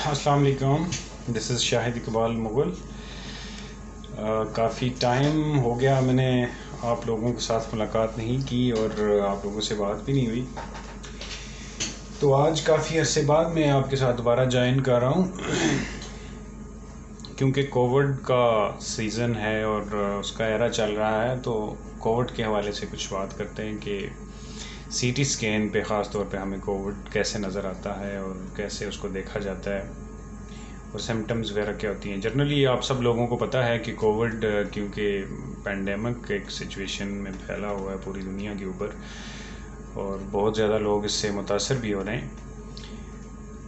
अस्सलाम वालेकुम, this is Shahid Iqbal Mughal. काफ़ी टाइम हो गया मैंने आप लोगों के साथ मुलाकात नहीं की और आप लोगों से बात भी नहीं हुई, तो आज काफ़ी अरसे बाद मैं आपके साथ दोबारा ज्वाइन कर रहा हूँ क्योंकि कोविड का सीज़न है और उसका एरा चल रहा है। तो कोविड के हवाले से कुछ बात करते हैं कि सीटी स्कैन पे ख़ास तौर पे हमें कोविड कैसे नज़र आता है और कैसे उसको देखा जाता है और सिम्टम्स वगैरह क्या होती हैं। जनरली आप सब लोगों को पता है कि कोविड क्योंकि पैंडेमिक एक सिचुएशन में फैला हुआ है पूरी दुनिया के ऊपर और बहुत ज़्यादा लोग इससे मुतासर भी हो रहे हैं।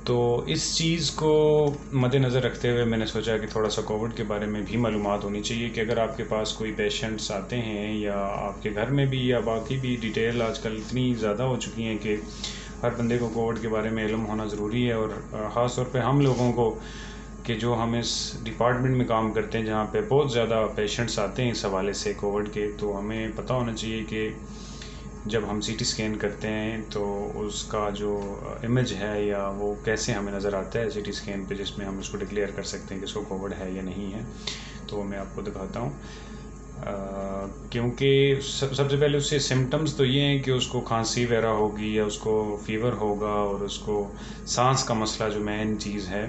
तो इस चीज़ को मद्देनज़र रखते हुए मैंने सोचा कि थोड़ा सा कोविड के बारे में भी मालूमात होनी चाहिए कि अगर आपके पास कोई पेशेंट्स आते हैं या आपके घर में भी या बाकी भी डिटेल आजकल इतनी ज़्यादा हो चुकी हैं कि हर बंदे को कोविड के बारे में इल्म होना ज़रूरी है। और ख़ास तौर पे हम लोगों को कि जो हम इस डिपार्टमेंट में काम करते हैं जहाँ पे बहुत ज़्यादा पेशेंट्स आते हैं इस हवाले से कोविड के, तो हमें पता होना चाहिए कि जब हम सीटी स्कैन करते हैं तो उसका जो इमेज है या वो कैसे हमें नज़र आता है सीटी स्कैन पे, जिसमें हम उसको डिक्लेयर कर सकते हैं कि इसको कोविड है या नहीं है। तो वो मैं आपको दिखाता हूँ क्योंकि सबसे पहले उससे सिम्टम्स तो ये हैं कि उसको खांसी वगैरह होगी या उसको फीवर होगा और उसको सांस का मसला जो मेन चीज़ है,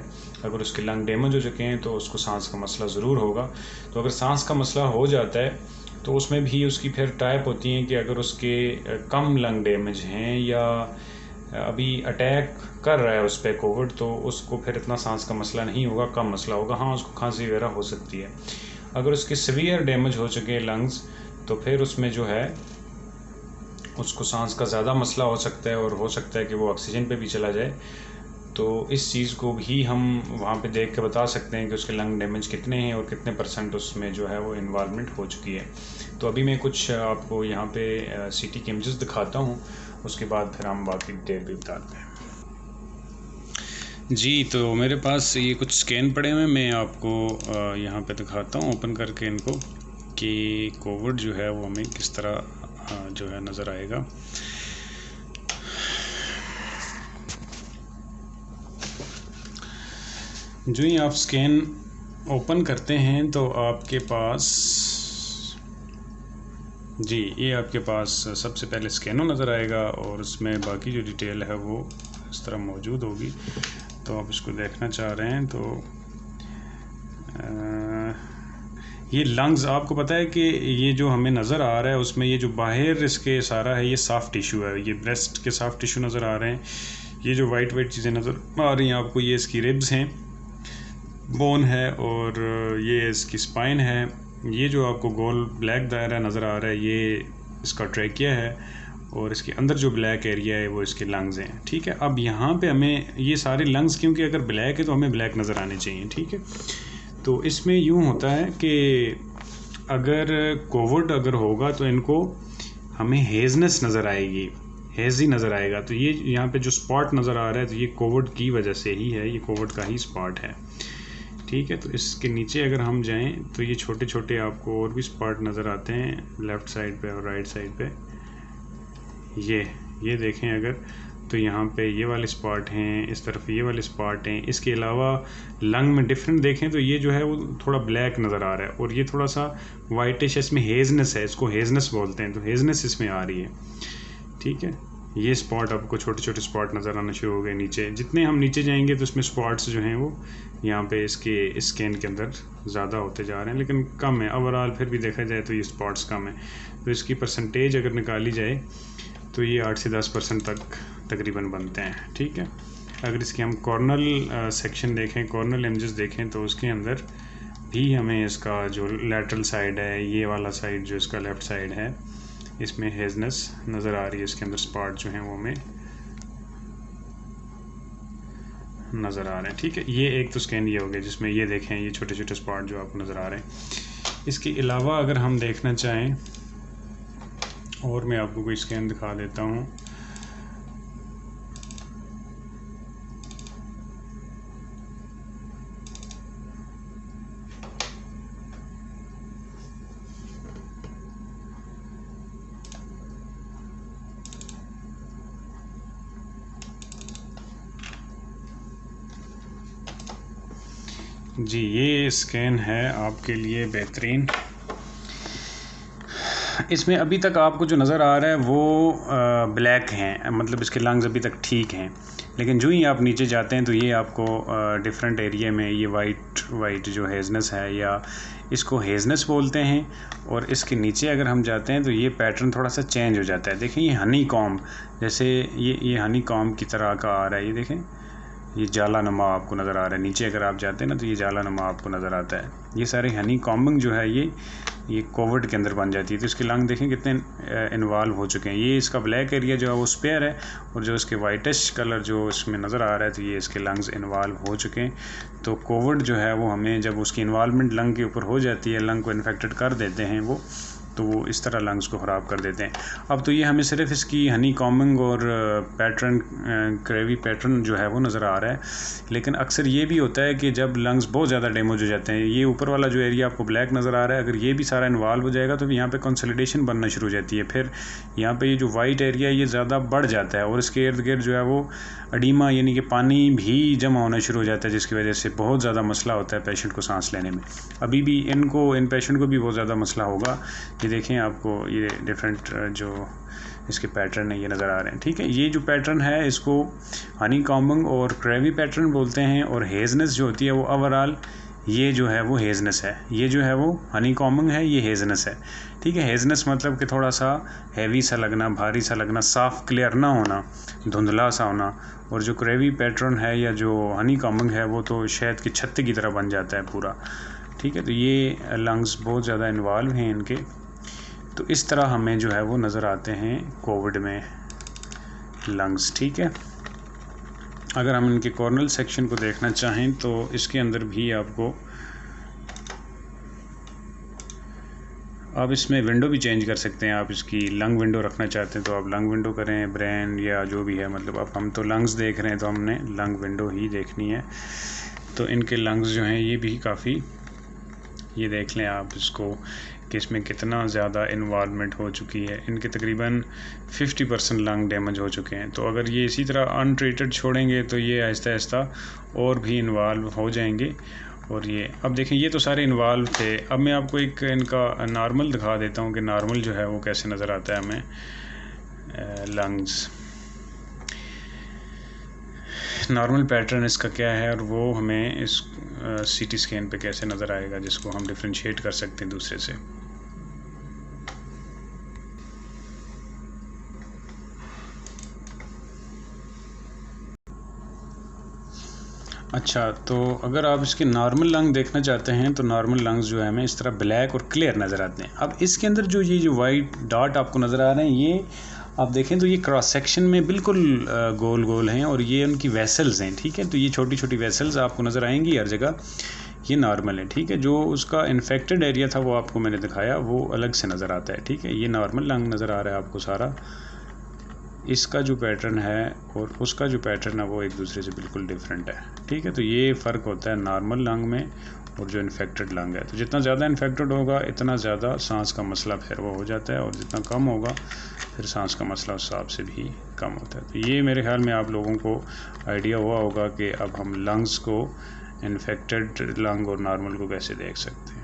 अगर उसके लंग डैमेज हो चुके हैं तो उसको सांस का मसला ज़रूर होगा। तो अगर सांस का मसला हो जाता है तो उसमें भी उसकी फिर टाइप होती हैं कि अगर उसके कम लंग डैमेज हैं या अभी अटैक कर रहा है उस पर कोविड, तो उसको फिर इतना सांस का मसला नहीं होगा, कम मसला होगा। हाँ, उसको खांसी वगैरह हो सकती है। अगर उसके सीवियर डैमेज हो चुके हैं लंग्स तो फिर उसमें जो है उसको सांस का ज़्यादा मसला हो सकता है और हो सकता है कि वो ऑक्सीजन पे भी चला जाए। तो इस चीज़ को भी हम वहाँ पे देख के बता सकते हैं कि उसके लंग डैमेज कितने हैं और कितने % उसमें जो है वो इन्वॉल्वमेंट हो चुकी है। तो अभी मैं कुछ आपको यहाँ पे सीटी के इमेजेस दिखाता हूँ, उसके बाद फिर हम बाकी डिटेल भी बताते हैं। जी, तो मेरे पास ये कुछ स्कैन पड़े हुए हैं, मैं आपको यहाँ पे दिखाता हूँ ओपन करके इनको कि कोविड जो है वो हमें किस तरह जो है नज़र आएगा। जो ही आप स्कैन ओपन करते हैं तो आपके पास जी ये आपके पास सबसे पहले स्कैनो नज़र आएगा और उसमें बाकी जो डिटेल है वो इस तरह मौजूद होगी। तो आप इसको देखना चाह रहे हैं तो ये लंग्स, आपको पता है कि ये जो हमें नज़र आ रहा है उसमें ये जो बाहर इसके सारा है ये सॉफ्ट टिश्यू है, ये ब्रेस्ट के सॉफ्ट टिश्यू नज़र आ रहे हैं। ये जो वाइट वाइट चीज़ें नज़र आ रही हैं आपको, ये इसकी रिब्स हैं, बोन है और ये इसकी स्पाइन है। ये जो आपको गोल ब्लैक दायरा नज़र आ रहा है ये इसका ट्रैकिया है और इसके अंदर जो ब्लैक एरिया है वो इसके लंग्स हैं। ठीक है, अब यहाँ पे हमें ये सारे लंग्स, क्योंकि अगर ब्लैक है तो हमें ब्लैक नज़र आने चाहिए। ठीक है, तो इसमें यूँ होता है कि अगर कोविड अगर होगा तो इनको हमें हेजनेस नज़र आएगी, हेजी नज़र आएगा। तो ये यहाँ पे जो स्पॉट नज़र आ रहा है तो ये कोविड की वजह से ही है, ये कोविड का ही स्पॉट है। ठीक है, तो इसके नीचे अगर हम जाएं तो ये छोटे छोटे आपको और भी स्पॉट नज़र आते हैं लेफ़्ट साइड पे और राइट साइड पे। ये देखें अगर, तो यहाँ पे ये वाले स्पॉट हैं, इस तरफ ये वाले स्पॉट हैं। इसके अलावा लंग में डिफरेंट देखें तो ये जो है वो थोड़ा ब्लैक नज़र आ रहा है और ये थोड़ा सा वाइटिश, इसमें हेजनेस है, इसको हेजनेस बोलते हैं, तो हेजनेस इसमें आ रही है। ठीक है, ये स्पॉट आपको छोटे छोटे स्पॉट नज़र आना शुरू हो गए नीचे। जितने हम नीचे जाएंगे तो इसमें स्पॉट्स जो हैं वो यहाँ पे इसके स्कैन के अंदर ज़्यादा होते जा रहे हैं, लेकिन कम है ओवरऑल। फिर भी देखा जाए तो ये स्पॉट्स कम है, तो इसकी परसेंटेज अगर निकाली जाए तो ये 8 से 10% तक तकरीबन बनते हैं। ठीक है, अगर इसकी हम कॉर्नल सेक्शन देखें, कॉर्नल इमेजेस देखें तो उसके अंदर भी हमें इसका जो लैटरल साइड है, ये वाला साइड जो इसका लेफ़्ट साइड है, इसमें हेजनेस नज़र आ रही है। इसके अंदर स्पॉट जो हैं वो हमें नज़र आ रहे हैं। ठीक है, ये एक तो स्कैन ये हो गया जिसमें ये देखें ये छोटे छोटे स्पॉट जो आपको नज़र आ रहे हैं। इसके अलावा अगर हम देखना चाहें और मैं आपको कोई स्कैन दिखा देता हूँ। जी, ये स्कैन है आपके लिए बेहतरीन। इसमें अभी तक आपको जो नज़र आ रहा है वो ब्लैक हैं, मतलब इसके लंग्स अभी तक ठीक हैं, लेकिन जो ही आप नीचे जाते हैं तो ये आपको डिफरेंट एरिया में ये वाइट जो हेजनेस है, या इसको हेजनेस बोलते हैं, और इसके नीचे अगर हम जाते हैं तो ये पैटर्न थोड़ा सा चेंज हो जाता है। देखें ये हनी कॉम्ब, जैसे ये हनी कॉम्ब की तरह का आ रहा है, ये देखें ये जाला नमा आपको नज़र आ रहा है। नीचे अगर आप जाते हैं ना तो ये जाला नमा आपको नज़र आता है। ये सारे हनी कॉम्बिंग जो है ये कोविड के अंदर बन जाती है। तो इसके लंग देखें कितने इन्वॉल्व हो चुके हैं। ये इसका ब्लैक एरिया जो है वो स्पेयर है, और जो इसके वाइटिश कलर जो इसमें नज़र आ रहा है तो ये इसके लंग्स इन्वॉल्व हो चुके हैं। तो कोविड जो है वो हमें जब उसकी इन्वॉल्वमेंट लंग के ऊपर हो जाती है, लंग को इन्फेक्टेड कर देते हैं वो, तो वो इस तरह लंग्स को ख़राब कर देते हैं। अब तो ये हमें सिर्फ इसकी हनी कॉम्बिंग और पैटर्न क्रेवी पैटर्न जो है वो नज़र आ रहा है, लेकिन अक्सर ये भी होता है कि जब लंग्स बहुत ज़्यादा डैमेज हो जाते हैं, ये ऊपर वाला जो एरिया आपको ब्लैक नज़र आ रहा है, अगर ये भी सारा इन्वॉल्व हो जाएगा तो यहाँ पे कंसोलिडेशन बनना शुरू हो जाती है। फिर यहाँ पे ये जो वाइट एरिया ये ज़्यादा बढ़ जाता है, और इसके इर्द गिर्द जो है वो अडीमा यानी कि पानी भी जमा होना शुरू हो जाता है, जिसकी वजह से बहुत ज़्यादा मसला होता है पेशेंट को सांस लेने में। अभी भी इन पेशेंट को भी बहुत ज़्यादा मसला होगा। ये देखें आपको ये डिफरेंट जो इसके पैटर्न है ये नज़र आ रहे हैं, ठीक है। ये जो पैटर्न है इसको हनी कॉम्बिंग और क्रेवी पैटर्न बोलते हैं, और हेजनेस जो होती है वो ओवरऑल ये जो है वो हेजनेस है, ये जो है वो हनी कॉम्बिंग है, ये हेजनेस है, ठीक है। हेजनेस मतलब कि थोड़ा सा हैवी सा लगना, भारी सा लगना, साफ़ क्लियर ना होना, धुंधला सा होना। और जो क्रेवी पैटर्न है या जो हनी कॉम्बिंग है वो तो शहद की छत्ते की तरह बन जाता है पूरा, ठीक है। तो ये लंग्स बहुत ज़्यादा इन्वॉल्व हैं इनके। तो इस तरह हमें जो है वो नज़र आते हैं कोविड में लंग्स, ठीक है। अगर हम इनके कॉर्नल सेक्शन को देखना चाहें तो इसके अंदर भी आपको, आप इसमें विंडो भी चेंज कर सकते हैं। आप इसकी लंग विंडो रखना चाहते हैं तो आप लंग विंडो करें, ब्रेन या जो भी है, मतलब अब हम तो लंग्स देख रहे हैं तो हमने लंग विंडो ही देखनी है। तो इनके लंग्स जो हैं ये भी काफ़ी, ये देख लें आप इसको कि इसमें कितना ज़्यादा इन्वॉल्वमेंट हो चुकी है। इनके तकरीबन 50% लंग डैमेज हो चुके हैं। तो अगर ये इसी तरह अनट्रीटेड छोड़ेंगे तो ये आहिस्ता आहिस्ता और भी इन्वॉल्व हो जाएंगे। और ये अब देखें ये तो सारे इन्वॉल्व थे। अब मैं आपको एक इनका नॉर्मल दिखा देता हूँ कि नॉर्मल जो है वो कैसे नज़र आता है हमें लंग्स। नॉर्मल पैटर्न इसका क्या है और वो हमें इस सीटी स्कैन पे कैसे नज़र आएगा, जिसको हम डिफ्रेंशिएट कर सकते हैं दूसरे से। अच्छा, तो अगर आप इसके नॉर्मल लंग देखना चाहते हैं तो नॉर्मल लंग्स जो है हमें इस तरह ब्लैक और क्लियर नज़र आते हैं। अब इसके अंदर जो ये जो वाइट डॉट आपको नज़र आ रहे हैं, ये आप देखें तो ये क्रॉस सेक्शन में बिल्कुल गोल गोल हैं, और ये उनकी वेसल्स हैं, ठीक है। तो ये छोटी छोटी वेसल्स आपको नज़र आएंगी हर जगह। ये नॉर्मल है, ठीक है। जो उसका इन्फेक्टेड एरिया था वो आपको मैंने दिखाया, वो अलग से नज़र आता है, ठीक है। ये नॉर्मल लंग नज़र आ रहा है आपको सारा। इसका जो पैटर्न है और उसका जो पैटर्न है वो एक दूसरे से बिल्कुल डिफरेंट है, ठीक है। तो ये फ़र्क होता है नॉर्मल लंग में और जो इन्फेक्टेड लंग है। तो जितना ज़्यादा इन्फेक्टेड होगा इतना ज़्यादा सांस का मसला फिर वो हो जाता है, और जितना कम होगा फिर सांस का मसला उस हिसाब से भी कम होता है। तो ये मेरे ख्याल में आप लोगों को आइडिया हुआ होगा कि अब हम लंग्स को, इन्फेक्टेड लंग और नॉर्मल को कैसे देख सकते हैं।